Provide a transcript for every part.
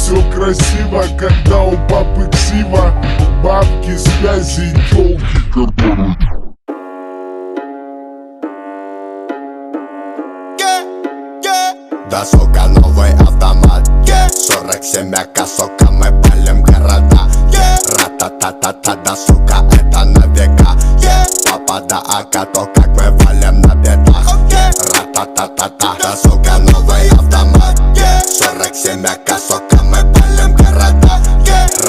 все красиво, когда у папы ксива. Бабки, связи и тёлки, которые... Да, сука, новый автомат, 47 АК, сука, мы палим города. Ра-та-та-та-та, да, сука, это на века. Папа, да, АК, то как мы валим на бедах. Ра-та-та-та-та, да, сука, новый автомат, 47 АК, сука, мы палим города.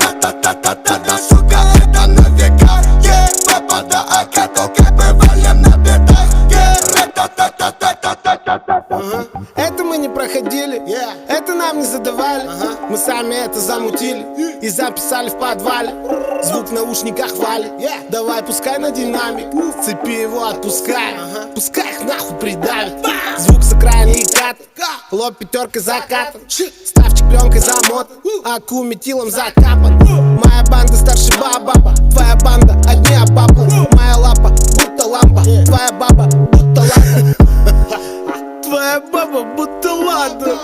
Ра-та-та-та-та, да, сука, это на века. Папа, да, АК, то как мы валим на бедах. Ра-та-та-та-та-та-та-та-та. Это мы не проходили, это нам не задавали. Мы сами это замутили и записали в подвале. Звук в наушниках валит, давай пускай на динамик. С цепи его отпускай, пускай их нахуй придавит. Звук с окраины и кат, лоб пятеркой закатан. Ставчик пленкой замотан, аку метилом закапан. Моя банда старше баба, твоя банда одни обабла. Моя лапа будто лампа, твоя баба будто ладно. Твоя баба будто ладно.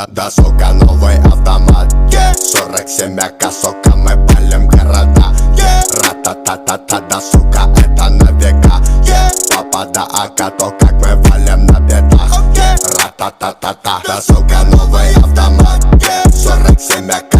Да, сука, новый автомат, 47 АК, сука, мы палим города. Ра-та-та-та-та, да, сука, это на века. Папа, да, АК, то как мы валим на бедах. Ра-та-та-та-та, да, сука, новый автомат, 47 АК.